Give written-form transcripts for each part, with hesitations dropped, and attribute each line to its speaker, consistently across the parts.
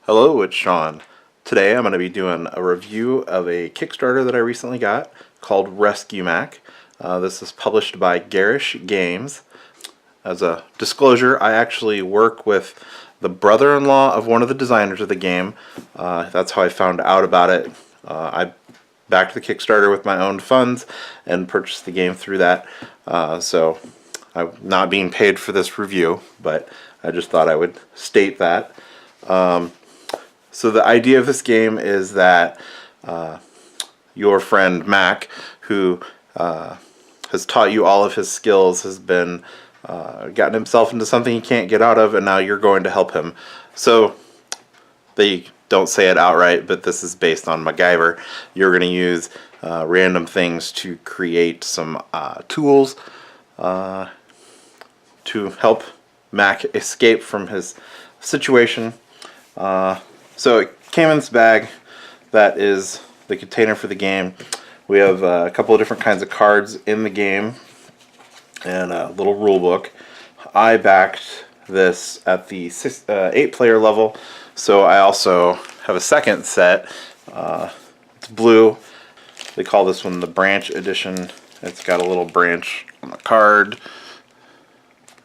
Speaker 1: Hello, it's Sean. Today I'm going to be doing a review of a Kickstarter that I recently got called Rescue Mac. This is published by Garish Games. As a disclosure, I actually work with the brother-in-law of one of the designers of the game. That's how I found out about it. I backed the Kickstarter with my own funds and purchased the game through that. So I'm not being paid for this review, but I just thought I would state that. So the idea of this game is that your friend Mac, who has taught you all of his skills, has been gotten himself into something he can't get out of, and now you're going to help him. So they don't say it outright, but this is based on MacGyver. You're going to use random things to create some tools to help Mac escape from his situation. So it came in this bag. That is the container for the game. We have a couple of different kinds of cards in the game and a little rule book. I backed this at the 8-player level, so I also have a second set. It's blue. They call this one the Branch Edition. It's got a little branch on the card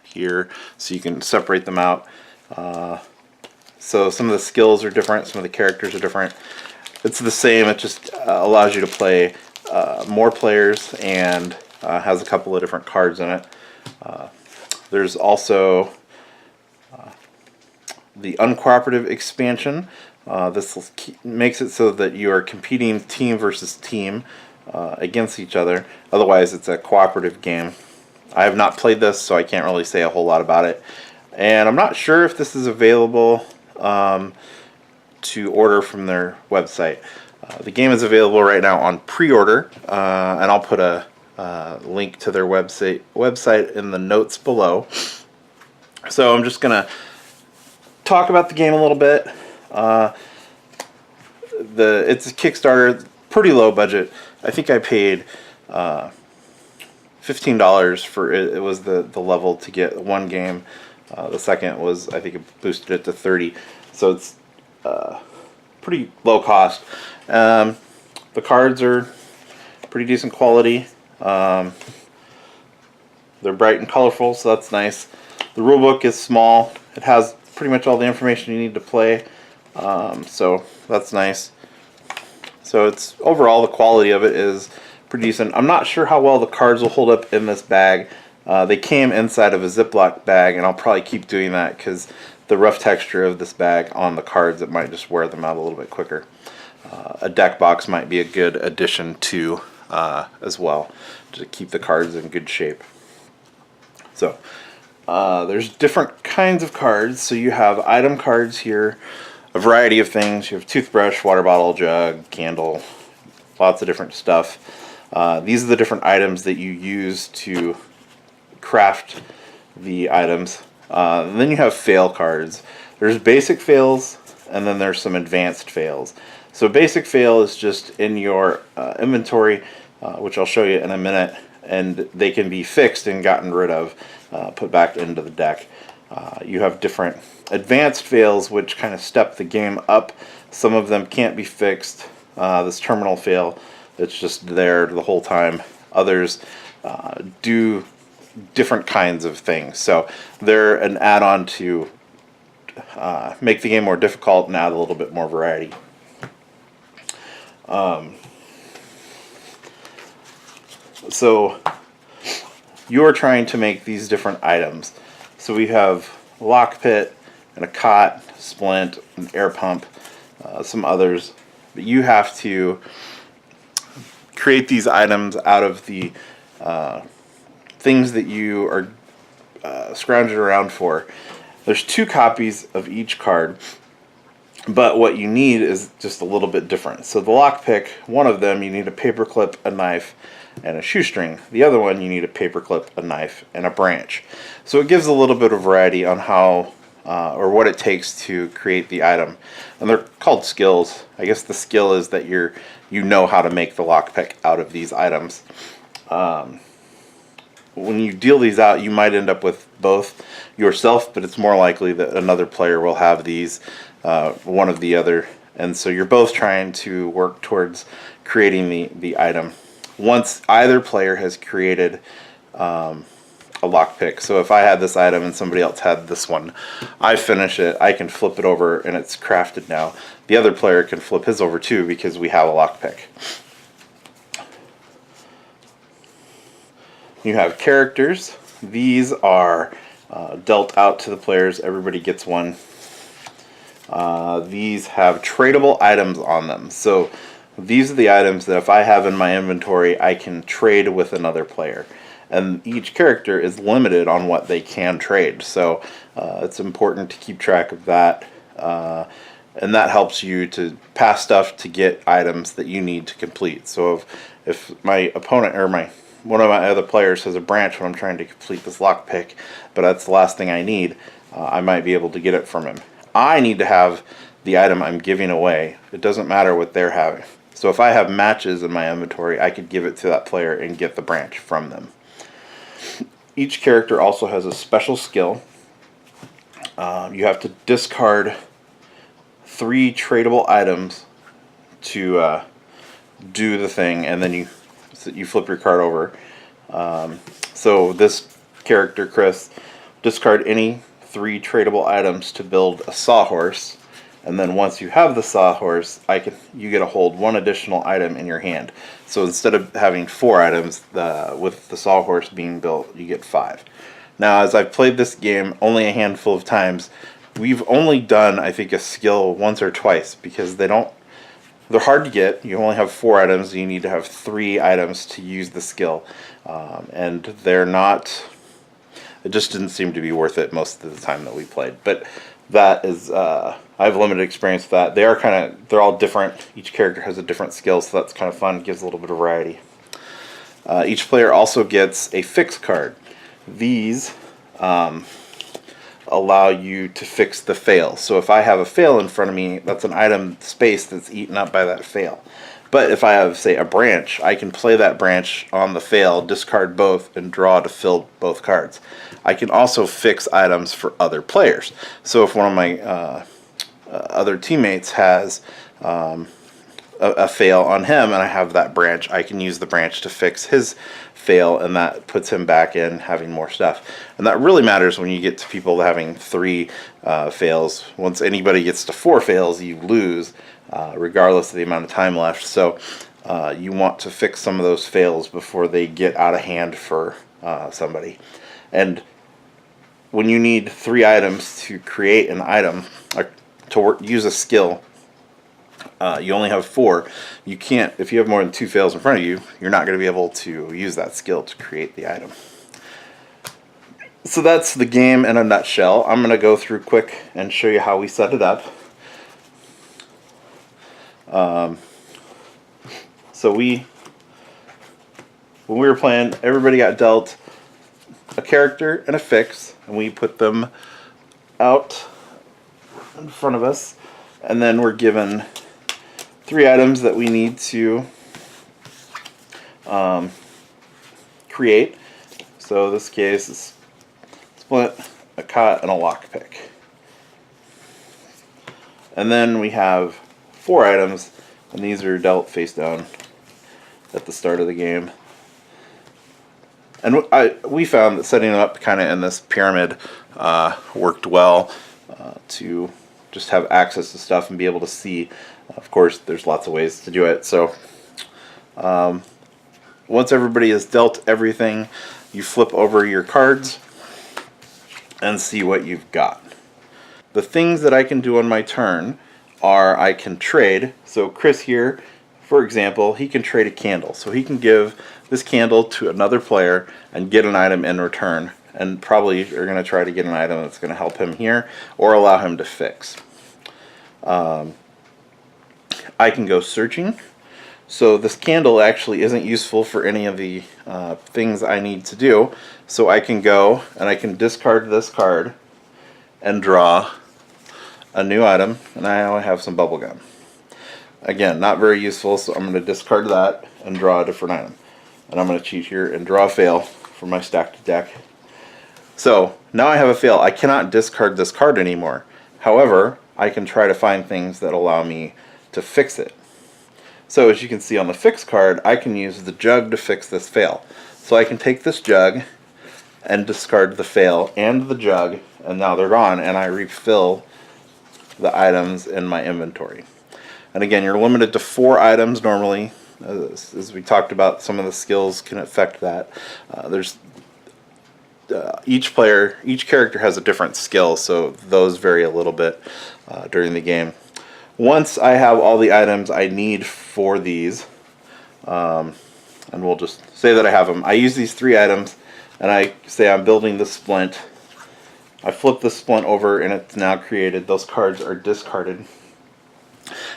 Speaker 1: here, so you can separate them out. So some of the skills are different, some of the characters are different. It's the same, it just allows you to play more players and has a couple of different cards in it. There's also the uncooperative expansion. This makes it so that you are competing team versus team against each other. Otherwise, it's a cooperative game. I have not played this, so I can't really say a whole lot about it. And I'm not sure if this is available to order from their website. The game is available right now on pre-order, and I'll put a link to their website in the notes below. So I'm just gonna talk about the game a little bit. It's a Kickstarter, pretty low budget. I think I paid $15 for it. It was the level to get one game. The second was, I think it boosted it to 30, so it's pretty low cost. The cards are pretty decent quality. They're bright and colorful, so that's nice. The rule book is small. It has pretty much all the information you need to play, so that's nice. So it's overall, the quality of it is pretty decent. I'm not sure how well the cards will hold up in this bag. They came inside of a Ziploc bag, and I'll probably keep doing that because the rough texture of this bag on the cards, it might just wear them out a little bit quicker. A deck box might be a good addition too, as well, to keep the cards in good shape. So there's different kinds of cards. So you have item cards here, a variety of things. You have toothbrush, water bottle, jug, candle, lots of different stuff. These are the different items that you use to craft the items. And then you have fail cards. There's basic fails, and then there's some advanced fails. So basic fail is just in your inventory, which I'll show you in a minute, and they can be fixed and gotten rid of, put back into the deck. You have different advanced fails, which kind of step the game up. Some of them can't be fixed. This terminal fail, it's just there the whole time. Others do different kinds of things. So they're an add-on to make the game more difficult and add a little bit more variety. So you're trying to make these different items. So we have a lock pit and a cot, splint, an air pump, some others. But you have to create these items out of the things that you are scrounging around for. There's 2 copies of each card, but what you need is just a little bit different. So the lockpick, one of them, you need a paperclip, a knife, and a shoestring. The other one, you need a paperclip, a knife, and a branch. So it gives a little bit of variety on how or what it takes to create the item. And they're called skills. I guess the skill is that you know how to make the lockpick out of these items. When you deal these out, you might end up with both yourself, but it's more likely that another player will have these one of the other. And so you're both trying to work towards creating the item. Once either player has created a lockpick, so if I had this item and somebody else had this one, I finish it, I can flip it over and it's crafted now. The other player can flip his over too because we have a lockpick. You have characters. These are dealt out to the players. Everybody gets one. These have tradable items on them. So these are the items that if I have in my inventory, I can trade with another player. And each character is limited on what they can trade. So it's important to keep track of that. And that helps you to pass stuff to get items that you need to complete. So if my opponent or one of my other players has a branch when I'm trying to complete this lockpick, but that's the last thing I need, I might be able to get it from him. I need to have the item I'm giving away. It doesn't matter what they're having. So if I have matches in my inventory, I could give it to that player and get the branch from them. Each character also has a special skill. You have to discard 3 tradable items to do the thing, and then you flip your card over. So this character, Chris, discard any 3 tradable items to build a sawhorse, and then once you have the sawhorse, you get to hold 1 additional item in your hand. So instead of having 4 items, with the sawhorse being built, you get 5. Now, as I've played this game only a handful of times, we've only done, I think, a skill once or twice because they're hard to get. You only have 4 items. You need to have 3 items to use the skill, and they're not. It just didn't seem to be worth it most of the time that we played. But that is, I have limited experience with that. They're all different. Each character has a different skill, so that's kind of fun. It gives a little bit of variety. Each player also gets a fix card. These allow you to fix the fail. So if I have a fail in front of me, that's an item space that's eaten up by that fail. But if I have, say, a branch, I can play that branch on the fail, discard both, and draw to fill both cards. I can also fix items for other players. So if one of my other teammates has a fail on him and I have that branch, I can use the branch to fix his fail, and that puts him back in having more stuff. And that really matters when you get to people having 3 fails. Once anybody gets to 4 fails, you lose, regardless of the amount of time left. So you want to fix some of those fails before they get out of hand for somebody. And when you need 3 items to create an item, or to use a skill, you only have 4. You can't, if you have more than 2 fails in front of you, you're not going to be able to use that skill to create the item. So that's the game in a nutshell. I'm going to go through quick and show you how we set it up. So when we were playing, everybody got dealt a character and a fix, and we put them out in front of us, and then we're given 3 items that we need to create. So this case is split, a cut, and a lockpick. And then we have 4 items, and these are dealt face down at the start of the game. And we found that setting them up kind of in this pyramid worked well to just have access to stuff and be able to see. Of course, there's lots of ways to do it. So once everybody has dealt everything, you flip over your cards and see what you've got. The things that I can do on my turn are I can trade. So Chris here, for example, he can trade a candle. So he can give this candle to another player and get an item in return. And probably you're going to try to get an item that's going to help him here or allow him to fix. I can go searching. So this candle actually isn't useful for any of the things I need to do. So I can go and I can discard this card and draw a new item, and I now have some bubble gum. Again, not very useful, so I'm going to discard that and draw a different item. And I'm going to cheat here and draw a fail for my stacked deck. So now I have a fail. I cannot discard this card anymore. However, I can try to find things that allow me to fix it. So as you can see on the fix card, I can use the jug to fix this fail. So I can take this jug and discard the fail and the jug, and now they're gone, and I refill the items in my inventory. And again, you're limited to 4 items normally. As we talked about, some of the skills can affect that. Each character has a different skill, so those vary a little bit during the game. Once I have all the items I need for these, and we'll just say that I have them. I use these 3 items, and I say I'm building the splint. I flip the splint over, and it's now created. Those cards are discarded.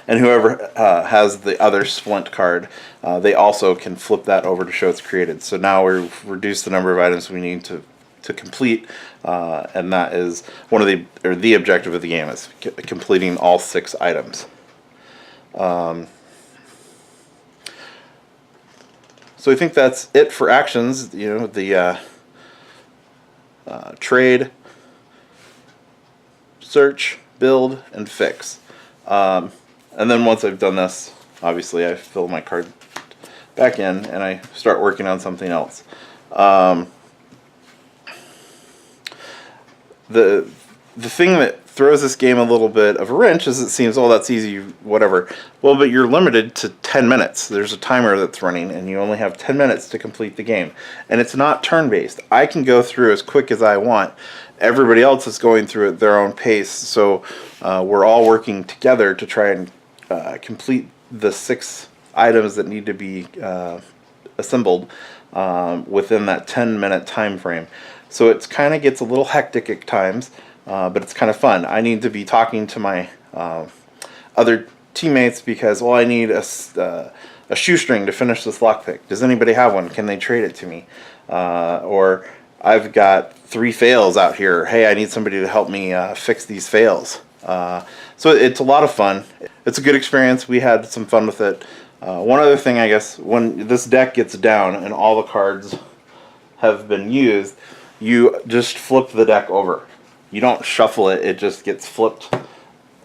Speaker 1: And whoever has the other splint card, they also can flip that over to show it's created. So now we've reduced the number of items we need to complete, and that is one of the objective of the game, is completing all 6 items. So I think that's it for actions. You know, the trade, search, build, and fix. And then once I've done this, obviously I fill my card back in and I start working on something else. The thing that throws this game a little bit of a wrench is it seems, oh, that's easy, whatever. Well, but you're limited to 10 minutes. There's a timer that's running, and you only have 10 minutes to complete the game. And it's not turn-based. I can go through as quick as I want. Everybody else is going through at their own pace, so we're all working together to try and complete the 6 items that need to be assembled within that 10-minute time frame. So it kind of gets a little hectic at times, but it's kind of fun. I need to be talking to my other teammates because, well, I need a shoestring to finish this lockpick. Does anybody have one? Can they trade it to me? Or I've got 3 fails out here. Hey, I need somebody to help me fix these fails. So it's a lot of fun. It's a good experience. We had some fun with it. One other thing, I guess, when this deck gets down and all the cards have been used, you just flip the deck over. You don't shuffle it, it just gets flipped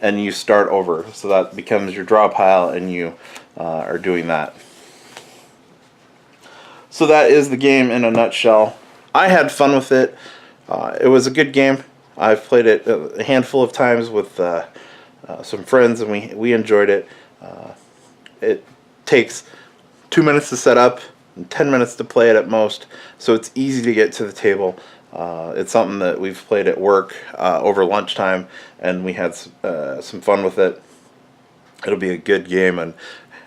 Speaker 1: and you start over. So that becomes your draw pile, and you are doing that. So that is the game in a nutshell. I had fun with it. It was a good game. I've played it a handful of times with some friends, and we enjoyed it. It takes 2 minutes to set up and 10 minutes to play it at most, so it's easy to get to the table. It's something that we've played at work over lunchtime, and we had some fun with it. It'll be a good game, and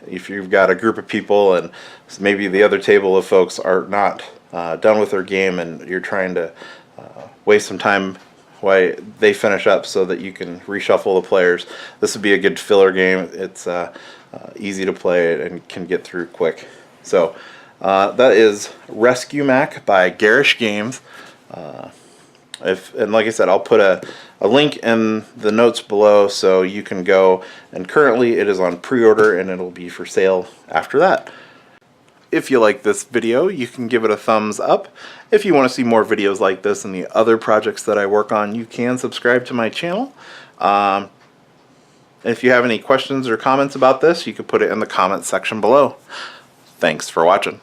Speaker 1: if you've got a group of people and maybe the other table of folks are not done with their game and you're trying to waste some time while they finish up so that you can reshuffle the players, this would be a good filler game. It's easy to play and can get through quick. So that is Rescue Mac by Garish Games. And like I said, I'll put a link in the notes below so you can go, and currently it is on pre-order and it'll be for sale after that. If you like this video, you can give it a thumbs up. If you want to see more videos like this and the other projects that I work on, you can subscribe to my channel. If you have any questions or comments about this, you can put it in the comments section below. Thanks for watching.